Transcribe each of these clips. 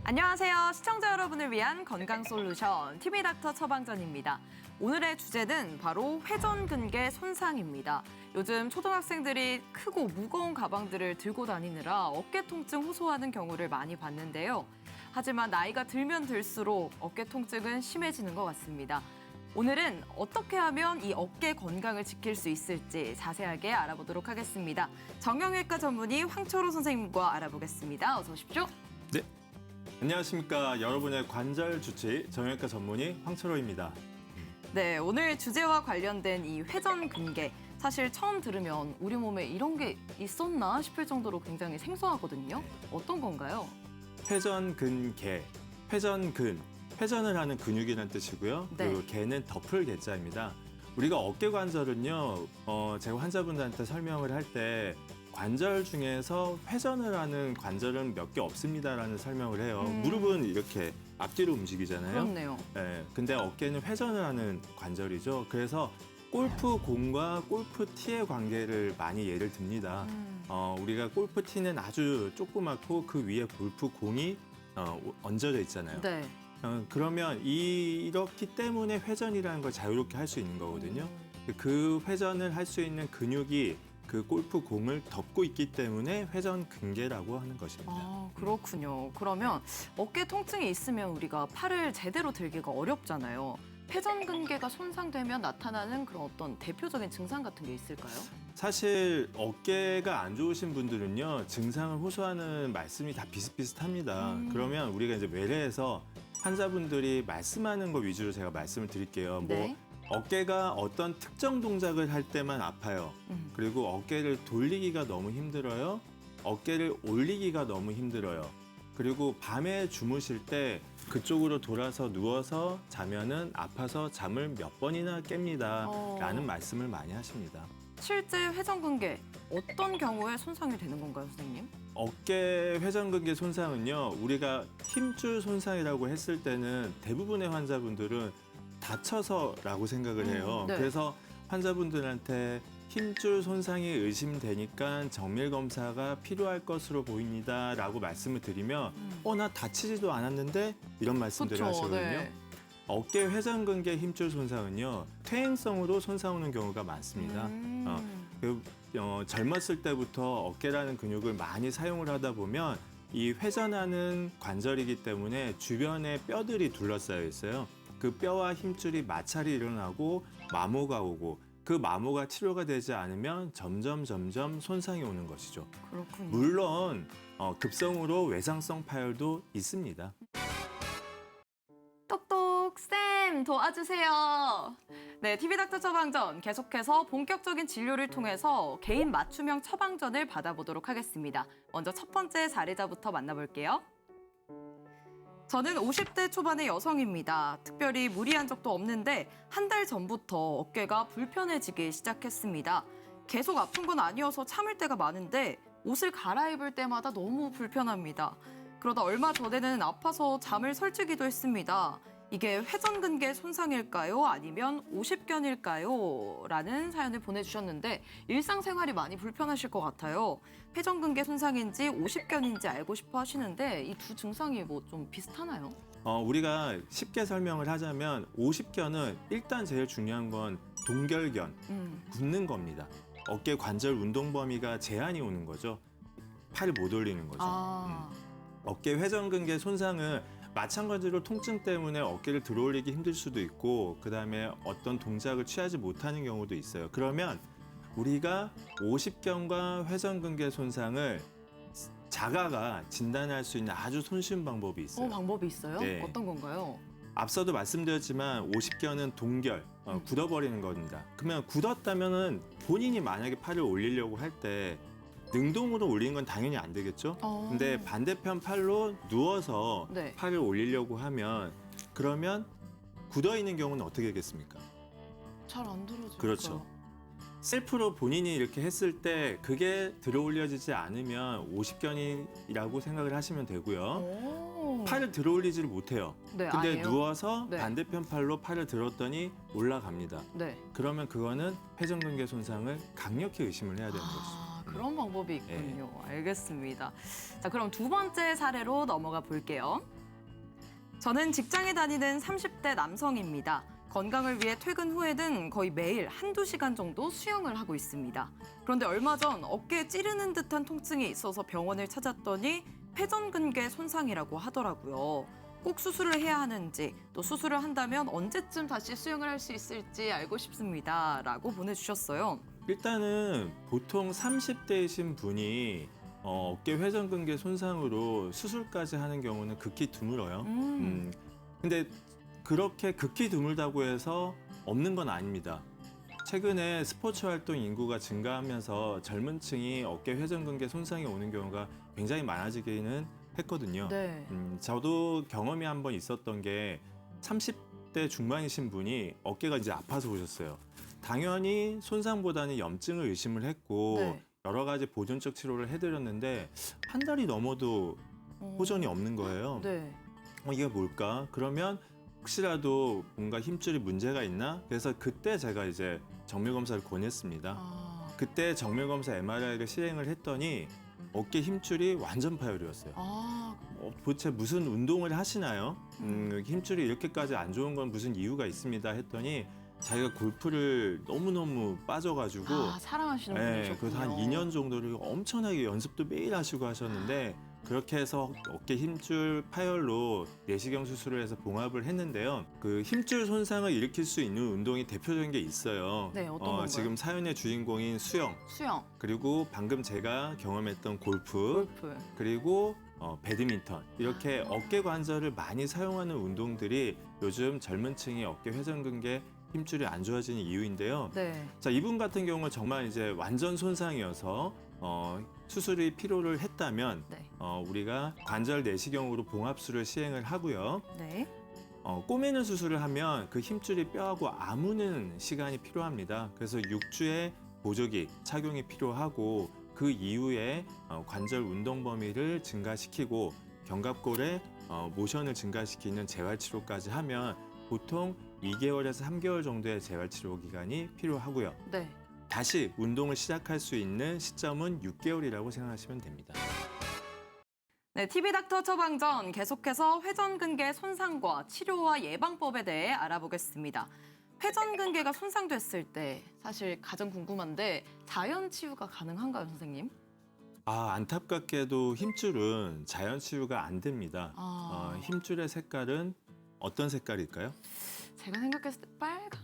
안녕하세요. 시청자 여러분을 위한 건강 솔루션 TV 닥터 처방전입니다. 오늘의 주제는 바로 회전근개 손상입니다. 요즘 초등학생들이 크고 무거운 가방들을 들고 다니느라 어깨 통증 호소하는 경우를 많이 봤는데요. 하지만 나이가 들면 들수록 어깨 통증은 심해지는 것 같습니다. 오늘은 어떻게 하면 이 어깨 건강을 지킬 수 있을지 자세하게 알아보도록 하겠습니다. 정형외과 전문의 황철호 선생님과 알아보겠습니다. 어서 오십시오. 네, 안녕하십니까. 여러분의 관절 주치 정형외과 전문의 황철호입니다. 네, 오늘 주제와 관련된 이 회전근개. 사실 처음 들으면 우리 몸에 이런 게 있었나 싶을 정도로 굉장히 생소하거든요. 어떤 건가요? 회전근개, 회전을 하는 근육이라는 뜻이고요. 네. 그리고 개는 덮을 개자입니다. 우리가 어깨 관절은요, 제가 환자분들한테 설명을 할 때 관절 중에서 회전을 하는 관절은 몇 개 없습니다라는 설명을 해요. 무릎은 이렇게 앞뒤로 움직이잖아요. 그렇네요. 네, 근데 어깨는 회전을 하는 관절이죠. 그래서 골프공과 골프티의 관계를 많이 예를 듭니다. 우리가 골프티는 아주 조그맣고 그 위에 골프공이 얹어져 있잖아요. 네. 그러면 이렇기 때문에 회전이라는 걸 자유롭게 할 수 있는 거거든요. 그 회전을 할 수 있는 근육이 그 골프공을 덮고 있기 때문에 회전근개라고 하는 것입니다. 아, 그렇군요. 그러면 어깨 통증이 있으면 우리가 팔을 제대로 들기가 어렵잖아요. 회전근개가 손상되면 나타나는 그런 어떤 대표적인 증상 같은 게 있을까요? 사실 어깨가 안 좋으신 분들은요, 증상을 호소하는 말씀이 다 비슷비슷합니다. 그러면 우리가 이제 외래에서 환자분들이 말씀하는 거 위주로 제가 말씀을 드릴게요. 네. 어깨가 어떤 특정 동작을 할 때만 아파요. 그리고 어깨를 돌리기가 너무 힘들어요. 어깨를 올리기가 너무 힘들어요. 그리고 밤에 주무실 때 그쪽으로 돌아서 누워서 자면은 아파서 잠을 몇 번이나 깹니다. 라는 말씀을 많이 하십니다. 실제 회전근개 어떤 경우에 손상이 되는 건가요, 선생님? 어깨 회전근개 손상은요, 우리가 힘줄 손상이라고 했을 때는 대부분의 환자분들은 다쳐서라고 생각을 해요. 네. 그래서 환자분들한테 힘줄 손상이 의심되니까 정밀 검사가 필요할 것으로 보입니다라고 말씀을 드리면 나 다치지도 않았는데 이런 말씀들을 그쵸, 하시거든요. 네. 어깨 회전근개 힘줄 손상은요, 퇴행성으로 손상 오는 경우가 많습니다. 젊었을 때부터 어깨라는 근육을 많이 사용을 하다 보면 이 회전하는 관절이기 때문에 주변에 뼈들이 둘러싸여 있어요. 그 뼈와 힘줄이 마찰이 일어나고 마모가 오고 그 마모가 치료가 되지 않으면 점점 손상이 오는 것이죠. 그렇군요. 물론 급성으로 외상성 파열도 있습니다. 똑똑 쌤 도와주세요. 네, TV 닥터 처방전 계속해서 본격적인 진료를 통해서 개인 맞춤형 처방전을 받아보도록 하겠습니다. 먼저 첫 번째 사례자부터 만나볼게요. 저는 50대 초반의 여성입니다. 특별히 무리한 적도 없는데 한 달 전부터 어깨가 불편해지기 시작했습니다. 계속 아픈 건 아니어서 참을 때가 많은데 옷을 갈아입을 때마다 너무 불편합니다. 그러다 얼마 전에는 아파서 잠을 설치기도 했습니다. 이게 회전근개 손상일까요? 아니면 오십견일까요? 라는 사연을 보내주셨는데 일상생활이 많이 불편하실 것 같아요. 회전근개 손상인지 오십견인지 알고 싶어 하시는데 이 두 증상이 뭐 좀 비슷하나요? 우리가 쉽게 설명을 하자면 오십견은 일단 제일 중요한 건 동결견, 굳는 겁니다. 어깨 관절 운동 범위가 제한이 오는 거죠. 팔을 못 올리는 거죠. 어깨 회전근개 손상은 마찬가지로 통증 때문에 어깨를 들어올리기 힘들 수도 있고 그다음에 어떤 동작을 취하지 못하는 경우도 있어요. 그러면 우리가 오십견과 회전근개 손상을 자가가 진단할 수 있는 아주 손쉬운 방법이 있어요. 방법이 있어요? 네. 어떤 건가요? 앞서도 말씀드렸지만 오십견은 동결, 굳어버리는 겁니다. 그러면 굳었다면은 본인이 만약에 팔을 올리려고 할 때 능동으로 올리는 건 당연히 안 되겠죠. 근데 반대편 팔로 누워서 네. 팔을 올리려고 하면 그러면 굳어 있는 경우는 어떻게 되겠습니까? 잘 안 들어져요. 그렇죠. 셀프로 본인이 이렇게 했을 때 그게 들어 올려지지 않으면 오십견이라고 생각을 하시면 되고요. 팔을 들어 올리지를 못해요. 네, 근데 아니에요? 누워서 네. 반대편 팔로 팔을 들었더니 올라갑니다. 네. 그러면 그거는 회전근개 손상을 강력히 의심을 해야 되는 것이죠. 그런 방법이 있군요. 알겠습니다. 자, 그럼 두 번째 사례로 넘어가 볼게요. 저는 직장에 다니는 30대 남성입니다. 건강을 위해 퇴근 후에는 거의 매일 한두 시간 정도 수영을 하고 있습니다. 그런데 얼마 전 어깨에 찌르는 듯한 통증이 있어서 병원을 찾았더니 회전근개 손상이라고 하더라고요. 꼭 수술을 해야 하는지, 또 수술을 한다면 언제쯤 다시 수영을 할 수 있을지 알고 싶습니다. 라고 보내주셨어요. 일단은 보통 30대이신 분이 어깨 회전근개 손상으로 수술까지 하는 경우는 극히 드물어요. 근데 그렇게 극히 드물다고 해서 없는 건 아닙니다. 최근에 스포츠 활동 인구가 증가하면서 젊은 층이 어깨 회전근개 손상이 오는 경우가 굉장히 많아지기는 했거든요. 네. 저도 경험이 한 번 있었던 게 30대 중반이신 분이 어깨가 이제 아파서 오셨어요. 당연히 손상보다는 염증을 의심을 했고 네. 여러 가지 보존적 치료를 해드렸는데 한 달이 넘어도 호전이 없는 거예요. 네. 이게 뭘까? 그러면 혹시라도 뭔가 힘줄이 문제가 있나? 그래서 그때 제가 이제 정밀 검사를 권했습니다. 아. 그때 정밀 검사 MRI를 시행을 했더니 어깨 힘줄이 완전 파열이었어요. 아. 도대체 무슨 운동을 하시나요? 힘줄이 이렇게까지 안 좋은 건 무슨 이유가 있습니다 했더니 자기가 골프를 너무너무 빠져가지고 사랑하시는 네, 분이셨군요. 그래서 한 2년 정도를 엄청나게 연습도 매일 하시고 하셨는데 그렇게 해서 어깨 힘줄 파열로 내시경 수술을 해서 봉합을 했는데요. 그 힘줄 손상을 일으킬 수 있는 운동이 대표적인 게 있어요. 네, 어떤 건가요? 지금 사연의 주인공인 수영, 수영, 그리고 방금 제가 경험했던 골프, 골프. 그리고 배드민턴 이렇게 어깨 관절을 많이 사용하는 운동들이 요즘 젊은 층이 어깨 회전근개 힘줄이 안 좋아지는 이유인데요. 네. 자, 이분 같은 경우는 정말 이제 완전 손상이어서 수술이 필요를 했다면 네. 우리가 관절 내시경으로 봉합술을 시행을 하고요. 네. 꼬매는 수술을 하면 그 힘줄이 뼈하고 아무는 시간이 필요합니다. 그래서 6주의 보조기 착용이 필요하고 그 이후에 관절 운동 범위를 증가시키고 견갑골의 모션을 증가시키는 재활치료까지 하면 보통 2개월에서 3개월 정도의 재활치료 기간이 필요하고요. 네. 다시 운동을 시작할 수 있는 시점은 6개월이라고 생각하시면 됩니다. 네, TV닥터 처방전 계속해서 회전근개 손상과 치료와 예방법에 대해 알아보겠습니다. 회전근개가 손상됐을 때 사실 가장 궁금한데 자연 치유가 가능한가요, 선생님? 안타깝게도 힘줄은 자연 치유가 안 됩니다. 힘줄의 색깔은 어떤 색깔일까요? 제가 생각했을 때 빨강?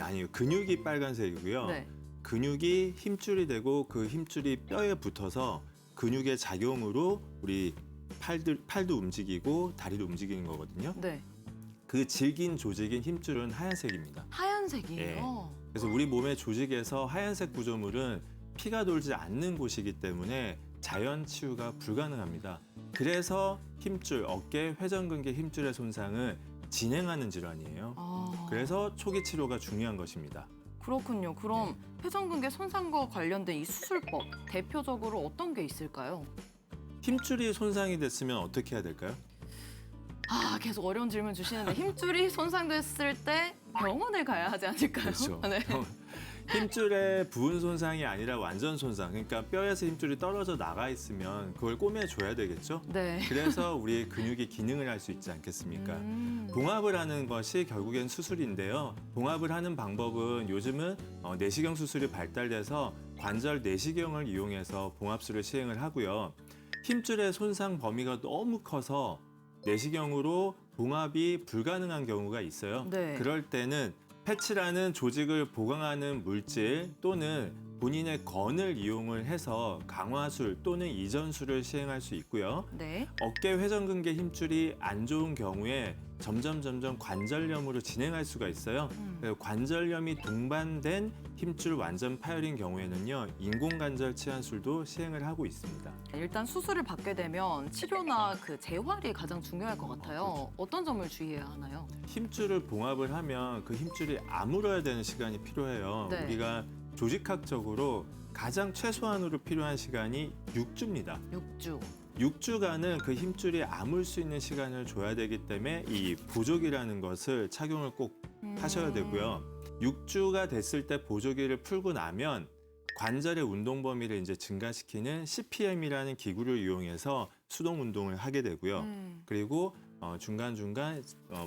아니요. 근육이 빨간색이고요. 네. 근육이 힘줄이 되고 그 힘줄이 뼈에 붙어서 근육의 작용으로 우리 팔도 움직이고 다리도 움직이는 거거든요. 네. 그 질긴 조직인 힘줄은 하얀색입니다. 하얀색이에요. 그래서 우리 몸의 조직에서 하얀색 구조물은 피가 돌지 않는 곳이기 때문에 자연 치유가 불가능합니다. 그래서 힘줄, 어깨 회전근개 힘줄의 손상은 진행하는 질환이에요. 그래서 초기 치료가 중요한 것입니다. 그렇군요. 그럼 회전근개 손상과 관련된 이 수술법 대표적으로 어떤 게 있을까요? 힘줄이 손상이 됐으면 어떻게 해야 될까요? 계속 어려운 질문 주시는데 힘줄이 손상됐을 때 병원을 가야 하지 않을까요? 그렇죠. 네. 힘줄의 부분 손상이 아니라 완전 손상. 그러니까 뼈에서 힘줄이 떨어져 나가 있으면 그걸 꼬매줘야 되겠죠? 네. 그래서 우리 근육이 기능을 할 수 있지 않겠습니까? 봉합을 하는 것이 결국엔 수술인데요. 봉합을 하는 방법은 요즘은 내시경 수술이 발달돼서 관절 내시경을 이용해서 봉합술을 시행을 하고요. 힘줄의 손상 범위가 너무 커서 내시경으로 봉합이 불가능한 경우가 있어요. 네. 그럴 때는 패치라는 조직을 보강하는 물질 또는 본인의 건을 이용을 해서 강화술 또는 이전술을 시행할 수 있고요. 네. 어깨 회전근개 힘줄이 안 좋은 경우에 점점 관절염으로 진행할 수가 있어요. 관절염이 동반된 힘줄 완전 파열인 경우에는요, 인공관절 치환술도 시행을 하고 있습니다. 일단 수술을 받게 되면 치료나 그 재활이 가장 중요할 것 같아요. 어떤 점을 주의해야 하나요? 힘줄을 봉합을 하면 그 힘줄이 아물어야 되는 시간이 필요해요. 네. 우리가 조직학적으로 가장 최소한으로 필요한 시간이 6주입니다. 6주. 6주간은 그 힘줄이 아물 수 있는 시간을 줘야 되기 때문에 이 보조기라는 것을 착용을 꼭 하셔야 되고요. 6주가 됐을 때 보조기를 풀고 나면 관절의 운동 범위를 이제 증가시키는 CPM이라는 기구를 이용해서 수동 운동을 하게 되고요. 그리고 중간중간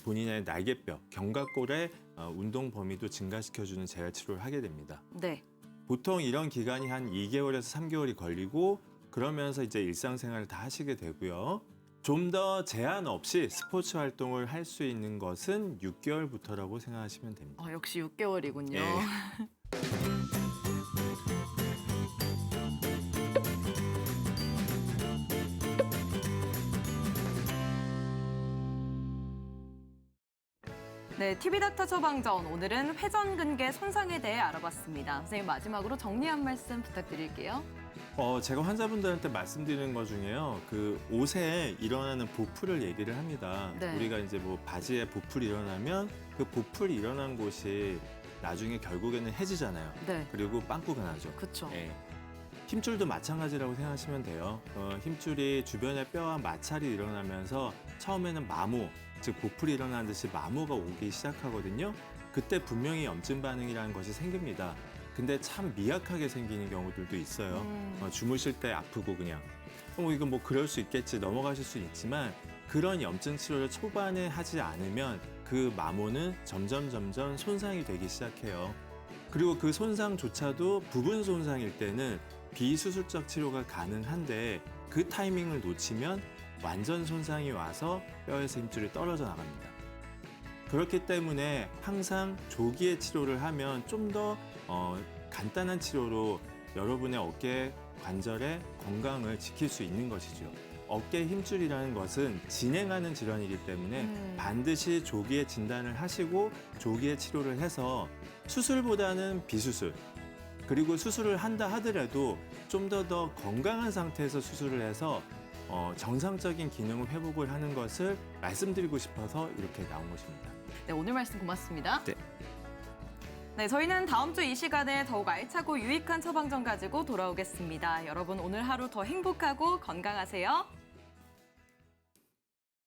본인의 날개뼈, 견갑골의 운동 범위도 증가시켜주는 재활 치료를 하게 됩니다. 네. 보통 이런 기간이 한 2개월에서 3개월이 걸리고 그러면서 이제 일상생활을 다 하시게 되고요. 좀 더 제한 없이 스포츠 활동을 할 수 있는 것은 6개월부터라고 생각하시면 됩니다. 역시 6개월이군요. 네. 네, TV닥터 처방전 오늘은 회전근개 손상에 대해 알아봤습니다. 선생님 마지막으로 정리 한 말씀 부탁드릴게요. 제가 환자분들한테 말씀드리는 것 중에요. 그 옷에 일어나는 보풀을 얘기를 합니다. 네. 우리가 이제 뭐 바지에 보풀이 일어나면 그 보풀이 일어난 곳이 나중에 결국에는 해지잖아요. 네, 그리고 빵꾸가 나죠. 그렇죠. 예. 힘줄도 마찬가지라고 생각하시면 돼요. 힘줄이 주변의 뼈와 마찰이 일어나면서 처음에는 마모, 즉 보풀이 일어나는 듯이 마모가 오기 시작하거든요. 그때 분명히 염증 반응이라는 것이 생깁니다. 근데 참 미약하게 생기는 경우들도 있어요. 주무실 때 아프고 그냥 이거 뭐 그럴 수 있겠지 넘어가실 수 있지만 그런 염증 치료를 초반에 하지 않으면 그 마모는 점점 손상이 되기 시작해요. 그리고 그 손상조차도 부분 손상일 때는 비수술적 치료가 가능한데 그 타이밍을 놓치면 완전 손상이 와서 뼈에서 힘줄이 떨어져 나갑니다. 그렇기 때문에 항상 조기에 치료를 하면 좀 더 간단한 치료로 여러분의 어깨 관절의 건강을 지킬 수 있는 것이죠. 어깨 힘줄이라는 것은 진행하는 질환이기 때문에 반드시 조기에 진단을 하시고 조기에 치료를 해서 수술보다는 비수술, 그리고 수술을 한다 하더라도 좀 더 건강한 상태에서 수술을 해서 정상적인 기능 회복을 하는 것을 말씀드리고 싶어서 이렇게 나온 것입니다. 네, 오늘 말씀 고맙습니다. 네. 네, 저희는 다음 주 이 시간에 더욱 알차고 유익한 처방전 가지고 돌아오겠습니다. 여러분 오늘 하루 더 행복하고 건강하세요.